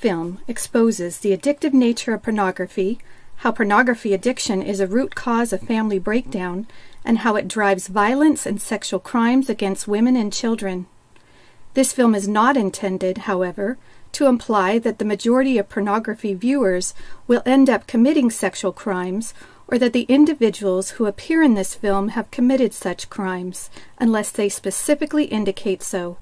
film exposes the addictive nature of pornography, how pornography addiction is a root cause of family breakdown, and how it drives violence and sexual crimes against women and children. This film is not intended, however, to imply that the majority of pornography viewers will end up committing sexual crimes or that the individuals who appear in this film have committed such crimes, unless they specifically indicate so.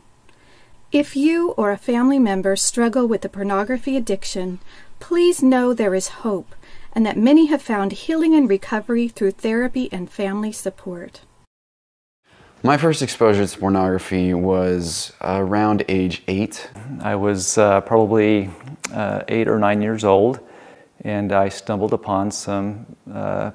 If you or a family member struggle with a pornography addiction, please know there is hope and that many have found healing and recovery through therapy and family support. My first exposure to pornography was around age 8. I was probably 8 or 9 years old, and I stumbled upon some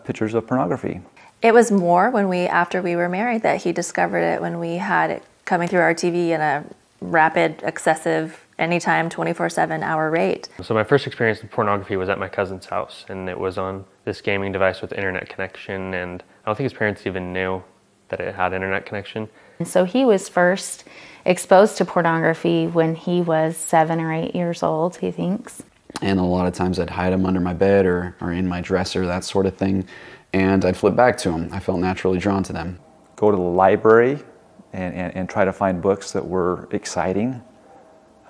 pictures of pornography. It was more after we were married that he discovered it, when we had it coming through our TV in a rapid, excessive, anytime, 24/7 hour rate. So my first experience with pornography was at my cousin's house, and it was on this gaming device with internet connection, and I don't think his parents even knew that it had internet connection. And so he was first exposed to pornography when he was 7 or 8 years old, he thinks. And a lot of times I'd hide them under my bed or in my dresser, that sort of thing, and I'd flip back to them. I felt naturally drawn to them. Go to the library and try to find books that were exciting,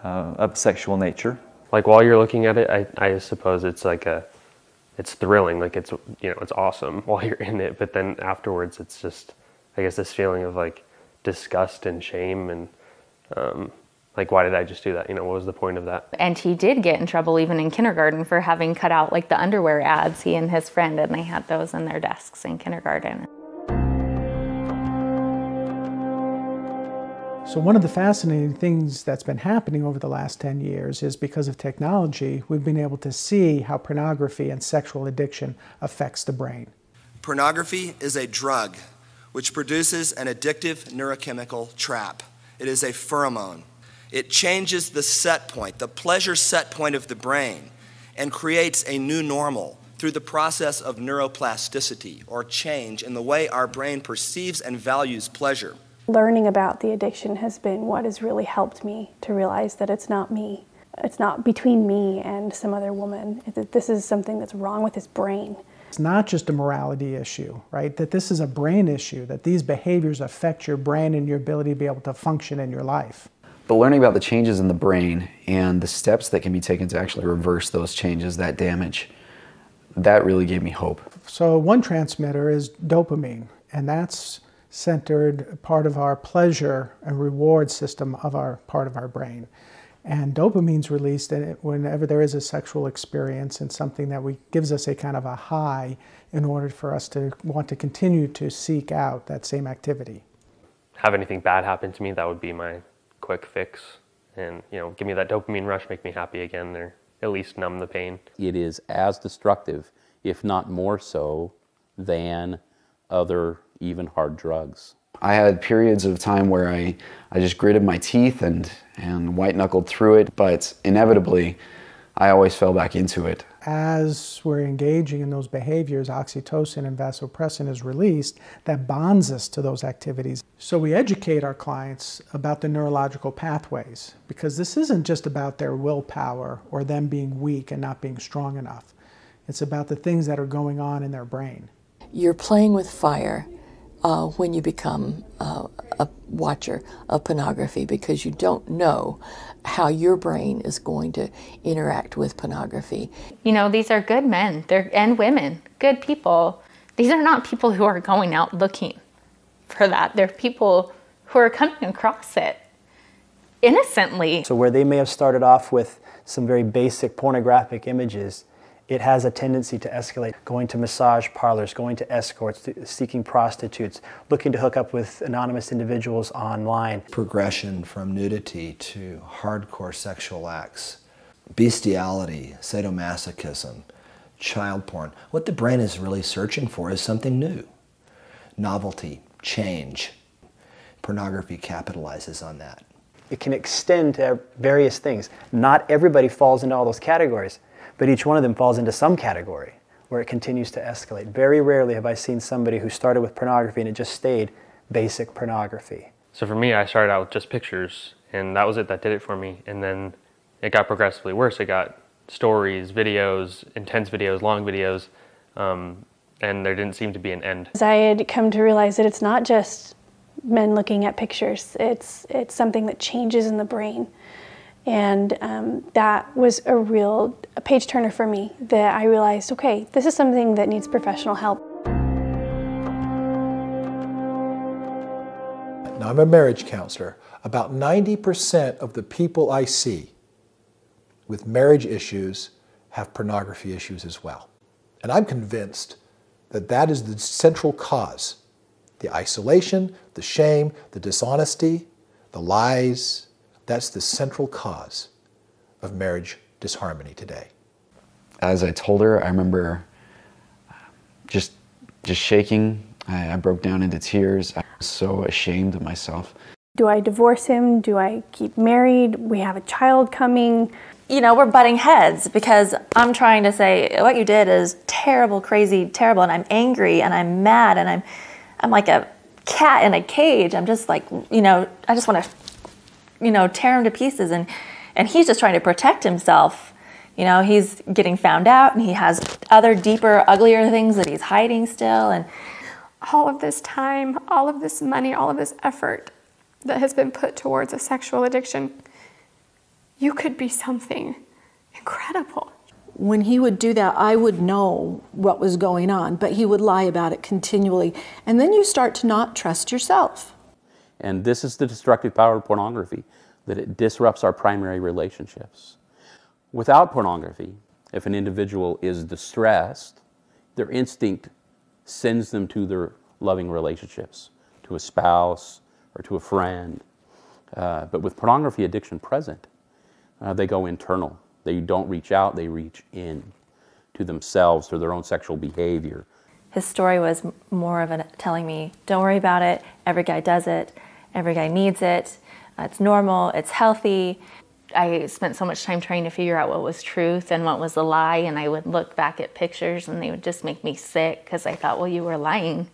of sexual nature. Like while you're looking at it, I suppose it's like it's thrilling, like it's awesome while you're in it, but then afterwards it's just, I guess, this feeling of like disgust and shame and like, why did I just do that? What was the point of that? And he did get in trouble even in kindergarten for having cut out like the underwear ads, he and his friend, and they had those in their desks in kindergarten. So one of the fascinating things that's been happening over the last 10 years is, because of technology, we've been able to see how pornography and sexual addiction affects the brain. Pornography is a drug which produces an addictive neurochemical trap. It is a pheromone. It changes the set point, the pleasure set point of the brain, and creates a new normal through the process of neuroplasticity, or change in the way our brain perceives and values pleasure. Learning about the addiction has been what has really helped me to realize that it's not me. It's not between me and some other woman. This is something that's wrong with his brain. It's not just a morality issue, right? That this is a brain issue, that these behaviors affect your brain and your ability to be able to function in your life. But learning about the changes in the brain and the steps that can be taken to actually reverse those changes, that damage, that really gave me hope. So one transmitter is dopamine, and that's centered part of our pleasure and reward system of part of our brain. And dopamine's released whenever there is a sexual experience and something that gives us a kind of a high in order for us to want to continue to seek out that same activity. Have anything bad happen to me, that would be my quick fix. And, give me that dopamine rush, make me happy again, or at least numb the pain. It is as destructive, if not more so, than other even hard drugs. I had periods of time where I just gritted my teeth and white-knuckled through it, but inevitably, I always fell back into it. As we're engaging in those behaviors, oxytocin and vasopressin is released that bonds us to those activities. So we educate our clients about the neurological pathways, because this isn't just about their willpower or them being weak and not being strong enough. It's about the things that are going on in their brain. You're playing with fire when you become a watcher of pornography, because you don't know how your brain is going to interact with pornography. These are good men and women, good people. These are not people who are going out looking for that. They're people who are coming across it innocently. So where they may have started off with some very basic pornographic images, it has a tendency to escalate, going to massage parlors, going to escorts, seeking prostitutes, looking to hook up with anonymous individuals online. Progression from nudity to hardcore sexual acts, bestiality, sadomasochism, child porn. What the brain is really searching for is something new. Novelty, change. Pornography capitalizes on that. It can extend to various things. Not everybody falls into all those categories, but each one of them falls into some category where it continues to escalate. Very rarely have I seen somebody who started with pornography and it just stayed basic pornography. So for me, I started out with just pictures, and that was it, that did it for me. And then it got progressively worse. It got stories, videos, intense videos, long videos, and there didn't seem to be an end. I had come to realize that it's not just men looking at pictures. It's something that changes in the brain. And that was a page turner for me, that I realized, okay, this is something that needs professional help. Now, I'm a marriage counselor. About 90% of the people I see with marriage issues have pornography issues as well. And I'm convinced that that is the central cause. The isolation, the shame, the dishonesty, the lies, that's the central cause of marriage disharmony today. As I told her, I remember just shaking. I broke down into tears. I was so ashamed of myself. Do I divorce him? Do I keep married? We have a child coming. You know, we're butting heads because I'm trying to say what you did is terrible, crazy, terrible, and I'm angry and I'm mad and I'm like a cat in a cage. I'm just like, you know, I just want to, you know, tear him to pieces, and he's just trying to protect himself. You know, he's getting found out and he has other deeper, uglier things that he's hiding still. And all of this time, all of this money, all of this effort that has been put towards a sexual addiction, you could be something incredible. When he would do that, I would know what was going on, but he would lie about it continually. And then you start to not trust yourself. And this is the destructive power of pornography, that it disrupts our primary relationships. Without pornography, if an individual is distressed, their instinct sends them to their loving relationships, to a spouse or to a friend. But with pornography addiction present, they go internal. They don't reach out, they reach in to themselves, to their own sexual behavior. His story was more of telling me, don't worry about it, every guy does it, every guy needs it, it's normal, it's healthy. I spent so much time trying to figure out what was truth and what was a lie, and I would look back at pictures and they would just make me sick because I thought, well, you were lying.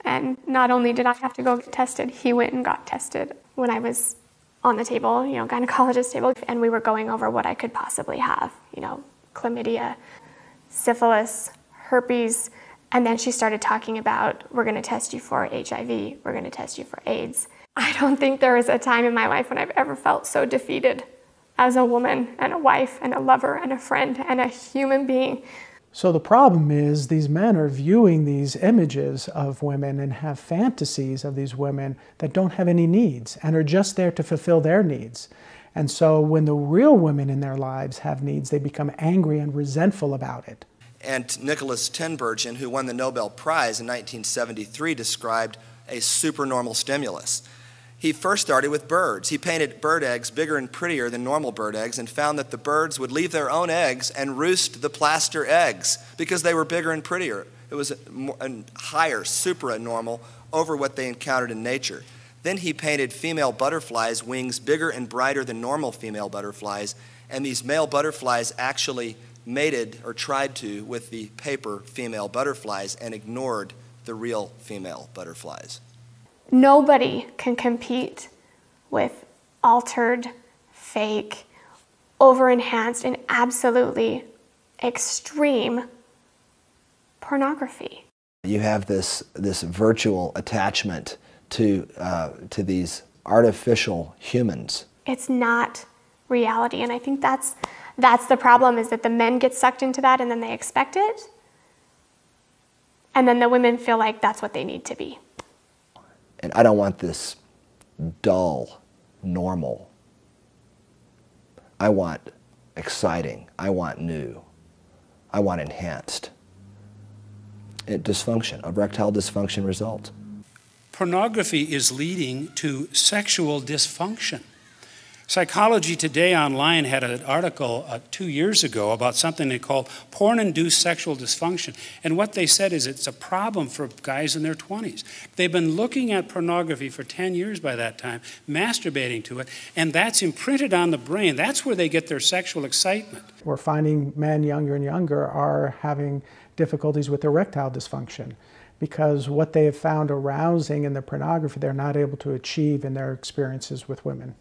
And not only did I have to go get tested, he went and got tested when I was on the table, you know, gynecologist table, and we were going over what I could possibly have, you know, chlamydia, syphilis, herpes, and then she started talking about, we're going to test you for HIV, we're going to test you for AIDS. I don't think there was a time in my life when I've ever felt so defeated as a woman and a wife and a lover and a friend and a human being. So the problem is these men are viewing these images of women and have fantasies of these women that don't have any needs and are just there to fulfill their needs. And so when the real women in their lives have needs, they become angry and resentful about it. And Nicholas Tinbergen, who won the Nobel Prize in 1973, described a supernormal stimulus. He first started with birds. He painted bird eggs bigger and prettier than normal bird eggs and found that the birds would leave their own eggs and roost the plaster eggs because they were bigger and prettier. It was a higher, supranormal, over what they encountered in nature. Then he painted female butterflies' wings bigger and brighter than normal female butterflies, and these male butterflies actually mated or tried to with the paper female butterflies and ignored the real female butterflies. Nobody can compete with altered, fake, over-enhanced, and absolutely extreme pornography. You have this virtual attachment to these artificial humans. It's not reality, and I think that's the problem, is that the men get sucked into that and then they expect it, and then the women feel like that's what they need to be. And I don't want this dull, normal. I want exciting. I want new. I want enhanced. Dysfunction, erectile dysfunction results. Pornography is leading to sexual dysfunction. Psychology Today online had an article 2 years ago about something they called porn-induced sexual dysfunction. And what they said is it's a problem for guys in their 20s. They've been looking at pornography for 10 years by that time, masturbating to it, and that's imprinted on the brain. That's where they get their sexual excitement. We're finding men younger and younger are having difficulties with erectile dysfunction because what they have found arousing in the pornography, they're not able to achieve in their experiences with women.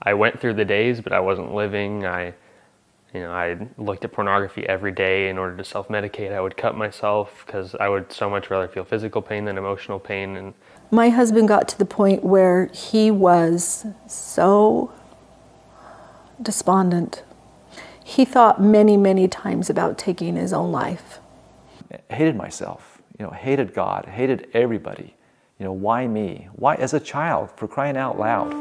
I went through the days, but I wasn't living. I looked at pornography every day in order to self-medicate. I would cut myself because I would so much rather feel physical pain than emotional pain. And my husband got to the point where he was so despondent. He thought many, many times about taking his own life. I hated myself, hated God, hated everybody. Why me? Why as a child, for crying out loud?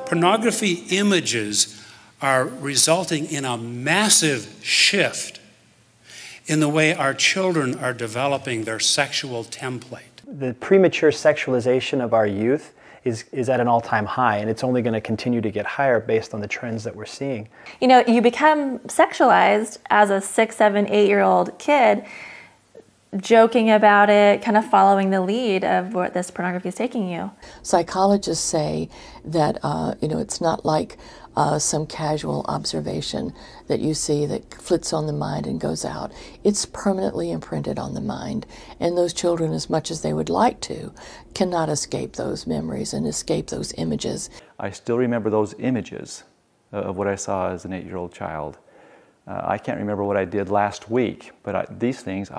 Pornography images are resulting in a massive shift in the way our children are developing their sexual template. The premature sexualization of our youth is at an all-time high, and it's only going to continue to get higher based on the trends that we're seeing. You become sexualized as a 6, 7, 8-year-old kid, joking about it, kind of following the lead of where this pornography is taking you. Psychologists say that it's not like some casual observation that you see that flits on the mind and goes out. It's permanently imprinted on the mind, and those children, as much as they would like to, cannot escape those memories and escape those images. I still remember those images of what I saw as an 8-year-old child. I can't remember what I did last week, but these things,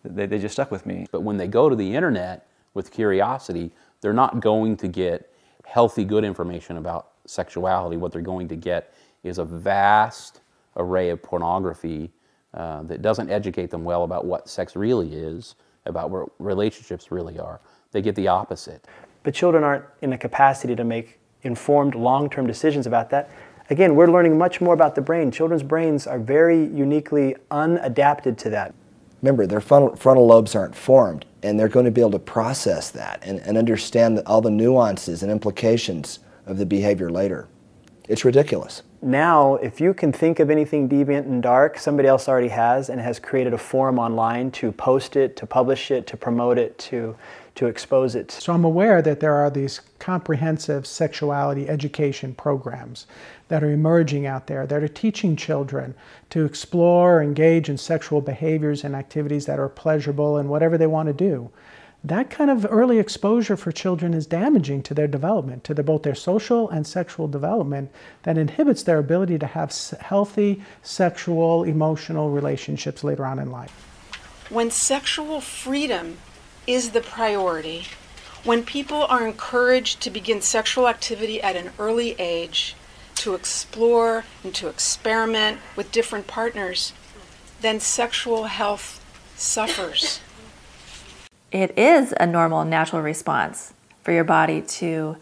they just stuck with me. But when they go to the internet with curiosity, they're not going to get healthy, good information about sexuality. What they're going to get is a vast array of pornography that doesn't educate them well about what sex really is, about what relationships really are. They get the opposite. But children aren't in a capacity to make informed long-term decisions about that. Again, we're learning much more about the brain. Children's brains are very uniquely unadapted to that. Remember, their frontal lobes aren't formed, and they're going to be able to process that and understand all the nuances and implications of the behavior later. It's ridiculous. Now, if you can think of anything deviant and dark, somebody else already has and has created a forum online to post it, to publish it, to promote it, to expose it. So I'm aware that there are these comprehensive sexuality education programs that are emerging out there that are teaching children to explore, engage in sexual behaviors and activities that are pleasurable and whatever they want to do. That kind of early exposure for children is damaging to their development, to both their social and sexual development, that inhibits their ability to have healthy sexual, emotional relationships later on in life. When sexual freedom is the priority, when people are encouraged to begin sexual activity at an early age, to explore and to experiment with different partners, then sexual health suffers. It is a normal, natural response for your body to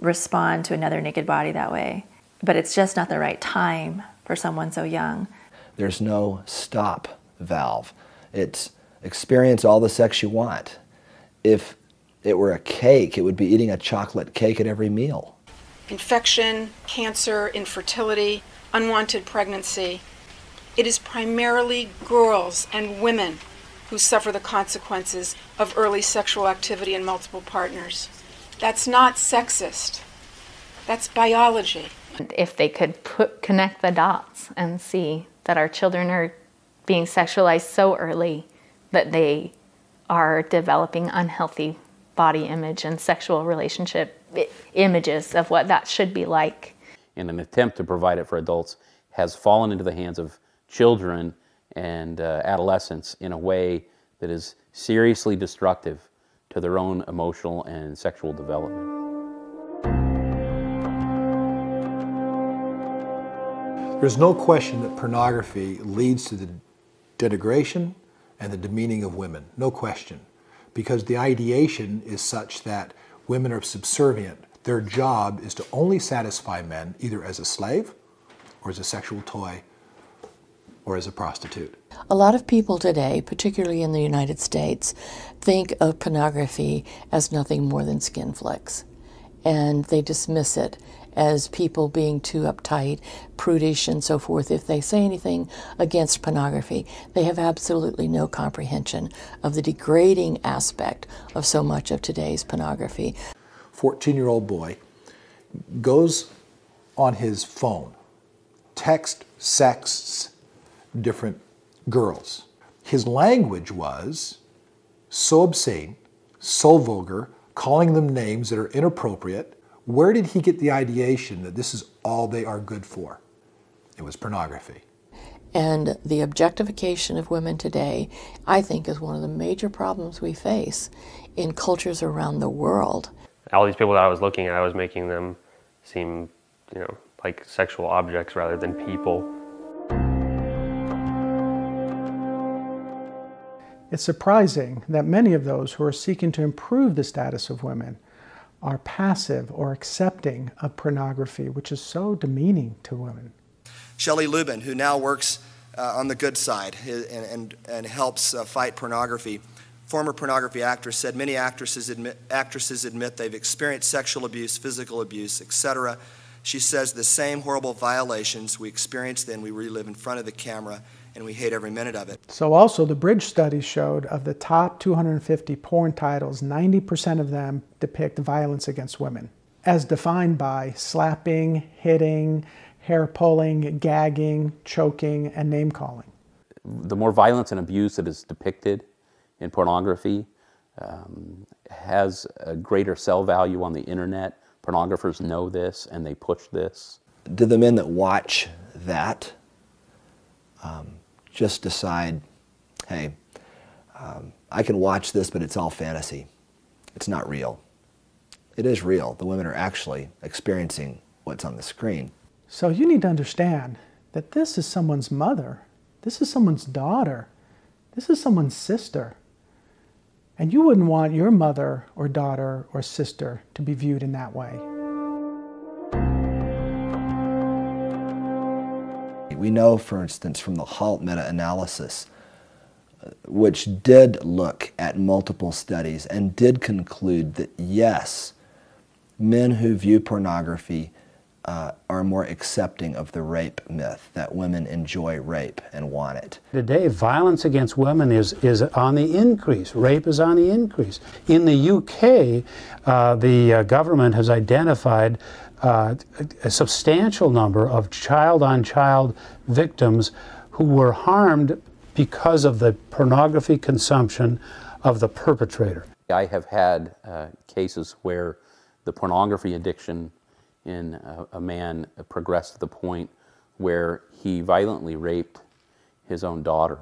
respond to another naked body that way. But it's just not the right time for someone so young. There's no stop valve. It's experience all the sex you want. If it were a cake, it would be eating a chocolate cake at every meal. Infection, cancer, infertility, unwanted pregnancy. It is primarily girls and women who suffer the consequences of early sexual activity and multiple partners. That's not sexist. That's biology. If they could connect the dots and see that our children are being sexualized so early that they are developing unhealthy body image and sexual relationship images of what that should be like. In an attempt to provide it for adults has fallen into the hands of children and adolescents in a way that is seriously destructive to their own emotional and sexual development. There's no question that pornography leads to the denigration and the demeaning of women. No question. Because the ideation is such that women are subservient. Their job is to only satisfy men either as a slave or as a sexual toy or as a prostitute. A lot of people today, particularly in the United States, think of pornography as nothing more than skin flicks. And they dismiss it as people being too uptight, prudish, and so forth. If they say anything against pornography, they have absolutely no comprehension of the degrading aspect of so much of today's pornography. 14-year-old boy goes on his phone, sexts different girls. His language was so obscene, so vulgar, calling them names that are inappropriate. Where did he get the ideation that this is all they are good for? It was pornography. And the objectification of women today, I think, is one of the major problems we face in cultures around the world. All these people that I was looking at, I was making them seem, you know, like sexual objects rather than people. It's surprising that many of those who are seeking to improve the status of women are passive or accepting of pornography, which is so demeaning to women. Shelley Lubin, who now works on the good side and helps fight pornography, former pornography actress, said many actresses admit they've experienced sexual abuse, physical abuse, etc. She says the same horrible violations we experience then we relive in front of the camera, and we hate every minute of it. So also the Bridge study showed of the top 250 porn titles, 90% of them depict violence against women, as defined by slapping, hitting, hair pulling, gagging, choking, and name-calling. The more violence and abuse that is depicted in pornography has a greater sell value on the internet. Pornographers know this and they push this. Do the men that watch that just decide, hey, I can watch this, but it's all fantasy. It's not real. It is real. The women are actually experiencing what's on the screen. So you need to understand that this is someone's mother, this is someone's daughter, this is someone's sister. And you wouldn't want your mother or daughter or sister to be viewed in that way. We know, for instance, from the Halt meta-analysis, which did look at multiple studies and did conclude that yes, men who view pornography are more accepting of the rape myth, that women enjoy rape and want it. Today, violence against women is on the increase. Rape is on the increase. In the UK, the government has identified a substantial number of child-on-child victims who were harmed because of the pornography consumption of the perpetrator. I have had cases where the pornography addiction in a man progressed to the point where he violently raped his own daughter.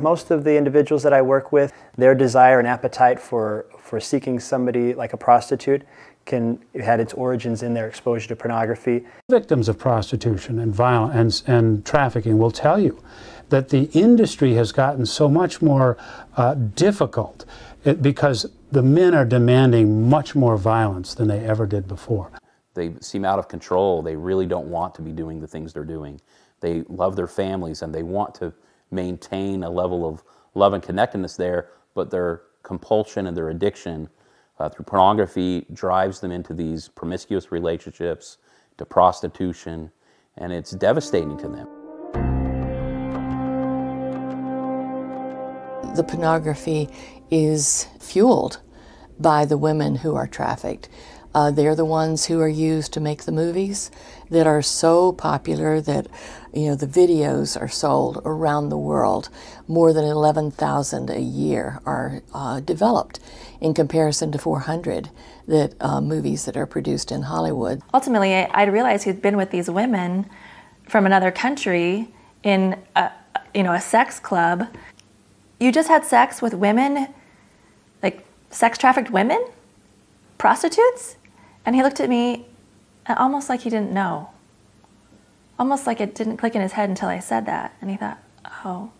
Most of the individuals that I work with, their desire and appetite for seeking somebody like a prostitute had its origins in their exposure to pornography. Victims of prostitution and violence and trafficking will tell you that the industry has gotten so much more difficult because the men are demanding much more violence than they ever did before. They seem out of control. They really don't want to be doing the things they're doing. They love their families and they want to maintain a level of love and connectedness there, but their compulsion and their addiction through pornography drives them into these promiscuous relationships, to prostitution, and it's devastating to them. The pornography is fueled by the women who are trafficked. They're the ones who are used to make the movies that are so popular that, you know, the videos are sold around the world. More than 11,000 a year are developed in comparison to 400 movies that are produced in Hollywood. Ultimately, I realized he'd been with these women from another country in a sex club. You just had sex with women, like sex trafficked women? Prostitutes? And he looked at me almost like he didn't know. Almost like it didn't click in his head until I said that. And he thought, oh.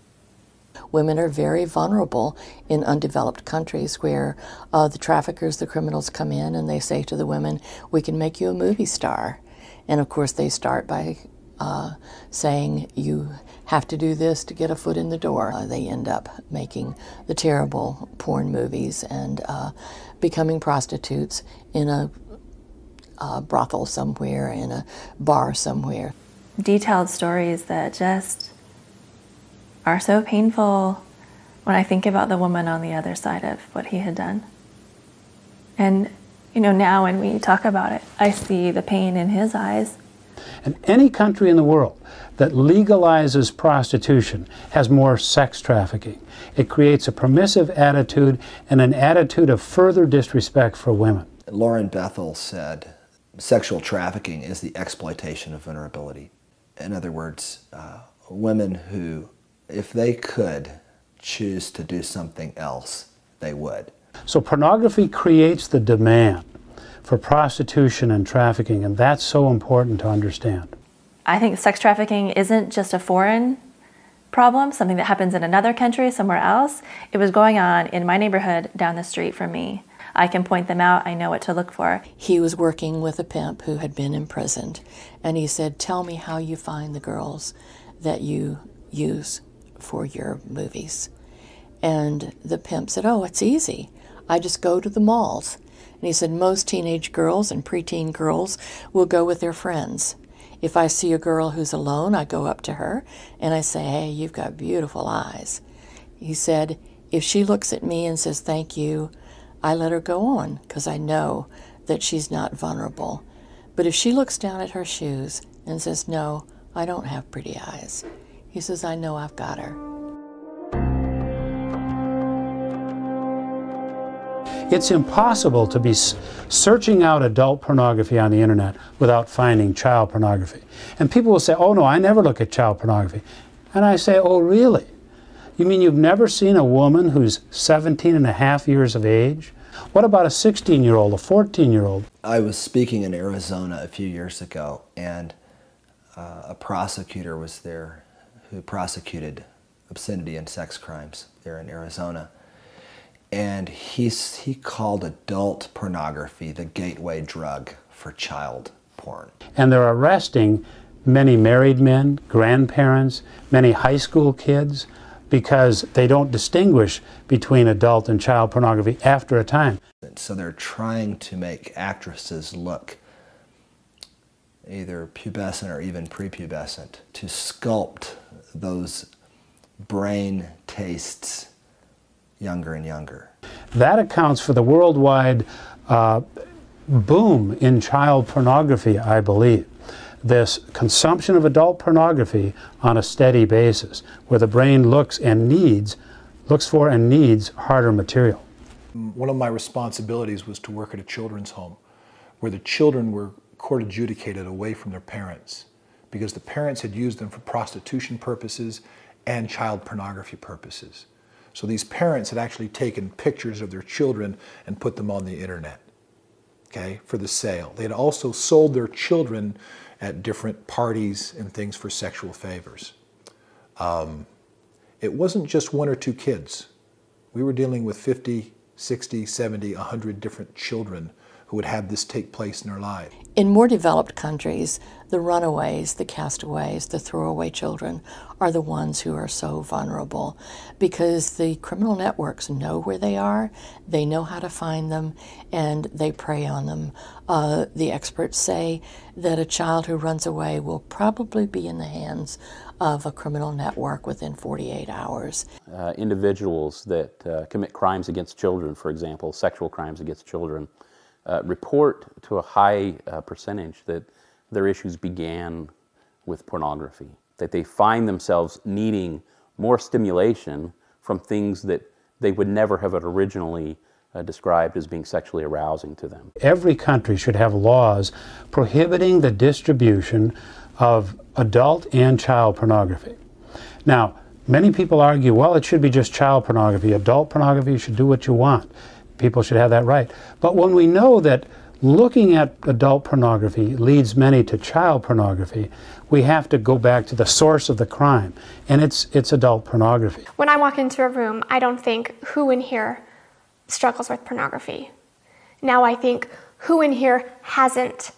Women are very vulnerable in undeveloped countries where the traffickers, the criminals come in and they say to the women, we can make you a movie star. And of course they start by saying you have to do this to get a foot in the door. They end up making the terrible porn movies and becoming prostitutes in a brothel somewhere, in a bar somewhere. Detailed stories that just are so painful when I think about the woman on the other side of what he had done. And, you know, now when we talk about it, I see the pain in his eyes. And any country in the world that legalizes prostitution has more sex trafficking. It creates a permissive attitude and an attitude of further disrespect for women. Lauren Bethel said, sexual trafficking is the exploitation of vulnerability. In other words, women who, if they could choose to do something else, they would. So pornography creates the demand for prostitution and trafficking, and that's so important to understand. I think sex trafficking isn't just a foreign problem, something that happens in another country, somewhere else. It was going on in my neighborhood down the street from me. I can point them out. I know what to look for. He was working with a pimp who had been imprisoned, and he said, "Tell me how you find the girls that you use for your movies." And the pimp said, "Oh, it's easy. I just go to the malls." And he said, "Most teenage girls and preteen girls will go with their friends. If I see a girl who's alone, I go up to her and I say, 'Hey, you've got beautiful eyes.'" He said, "If she looks at me and says thank you, I let her go on because I know that she's not vulnerable. But if she looks down at her shoes and says, 'No, I don't have pretty eyes,' he says, 'I know I've got her.'" It's impossible to be searching out adult pornography on the internet without finding child pornography. And people will say, "Oh no, I never look at child pornography." And I say, "Oh really? You mean you've never seen a woman who's 17 and a half years of age? What about a 16-year-old, a 14-year-old? I was speaking in Arizona a few years ago, and a prosecutor was there who prosecuted obscenity and sex crimes there in Arizona. And he called adult pornography the gateway drug for child porn. And they're arresting many married men, grandparents, many high school kids, because they don't distinguish between adult and child pornography after a time. So they're trying to make actresses look either pubescent or even prepubescent to sculpt those brain tastes younger and younger. That accounts for the worldwide boom in child pornography, I believe. This consumption of adult pornography on a steady basis, where the brain looks for and needs harder material. One of my responsibilities was to work at a children's home where the children were court adjudicated away from their parents because the parents had used them for prostitution purposes and child pornography purposes. So these parents had actually taken pictures of their children and put them on the internet, okay, for the sale. They had also sold their children at different parties and things for sexual favors. It wasn't just one or two kids. We were dealing with 50, 60, 70, 100 different children who would have this take place in their lives. In more developed countries, the runaways, the castaways, the throwaway children are the ones who are so vulnerable because the criminal networks know where they are, they know how to find them, and they prey on them. The experts say that a child who runs away will probably be in the hands of a criminal network within 48 hours. Individuals that commit crimes against children, for example, sexual crimes against children, report to a high percentage that their issues began with pornography, that they find themselves needing more stimulation from things that they would never have originally described as being sexually arousing to them. Every country should have laws prohibiting the distribution of adult and child pornography. Now, many people argue, well, it should be just child pornography. Adult pornography, you should do what you want. People should have that right. But when we know that looking at adult pornography leads many to child pornography, we have to go back to the source of the crime, and it's adult pornography. When I walk into a room, I don't think, who in here struggles with pornography? Now I think, who in here hasn't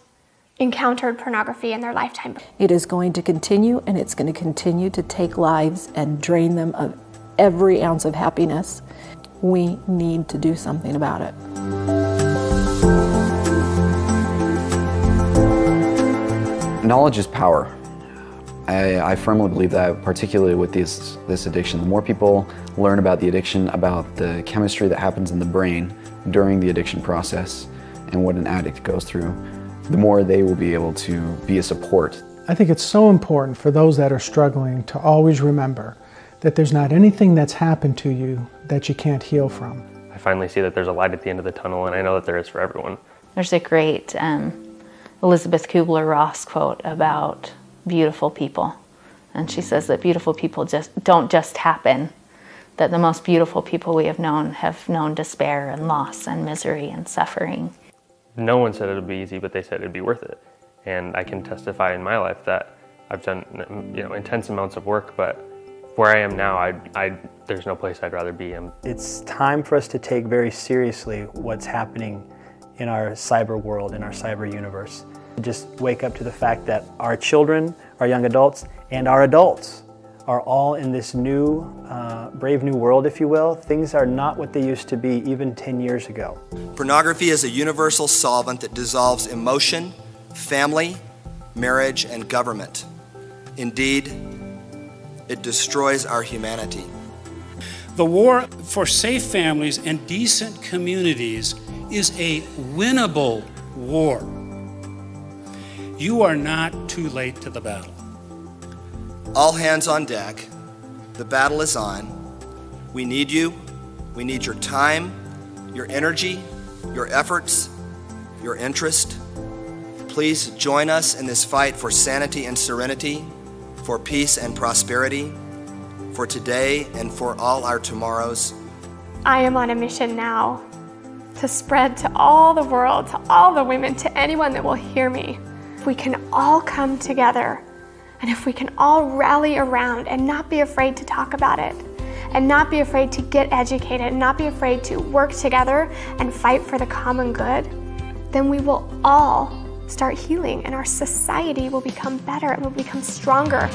encountered pornography in their lifetime? It is going to continue, and it's going to continue to take lives and drain them of every ounce of happiness. We need to do something about it. Knowledge is power. I firmly believe that, particularly with this addiction. The more people learn about the addiction, about the chemistry that happens in the brain during the addiction process and what an addict goes through, the more they will be able to be a support. I think it's so important for those that are struggling to always remember that there's not anything that's happened to you that you can't heal from. I finally see that there's a light at the end of the tunnel, and I know that there is for everyone. There's a great Elizabeth Kubler-Ross quote about beautiful people. And she says that beautiful people don't just happen, that the most beautiful people we have known despair and loss and misery and suffering. No one said it would be easy, but they said it'd be worth it. And I can testify in my life that I've done intense amounts of work, but where I am now, there's no place I'd rather be. It's time for us to take very seriously what's happening in our cyber world, in our cyber universe. Just wake up to the fact that our children, our young adults, and our adults are all in this new, brave new world, if you will. Things are not what they used to be even 10 years ago. Pornography is a universal solvent that dissolves emotion, family, marriage, and government. Indeed, it destroys our humanity. The war for safe families and decent communities is a winnable war. You are not too late to the battle. All hands on deck. The battle is on. We need you. We need your time, your energy, your efforts, your interest. Please join us in this fight for sanity and serenity, for peace and prosperity, for today and for all our tomorrows. I am on a mission now to spread to all the world, to all the women, to anyone that will hear me. If we can all come together, and if we can all rally around and not be afraid to talk about it, and not be afraid to get educated, and not be afraid to work together and fight for the common good, then we will all start healing and our society will become better and will become stronger.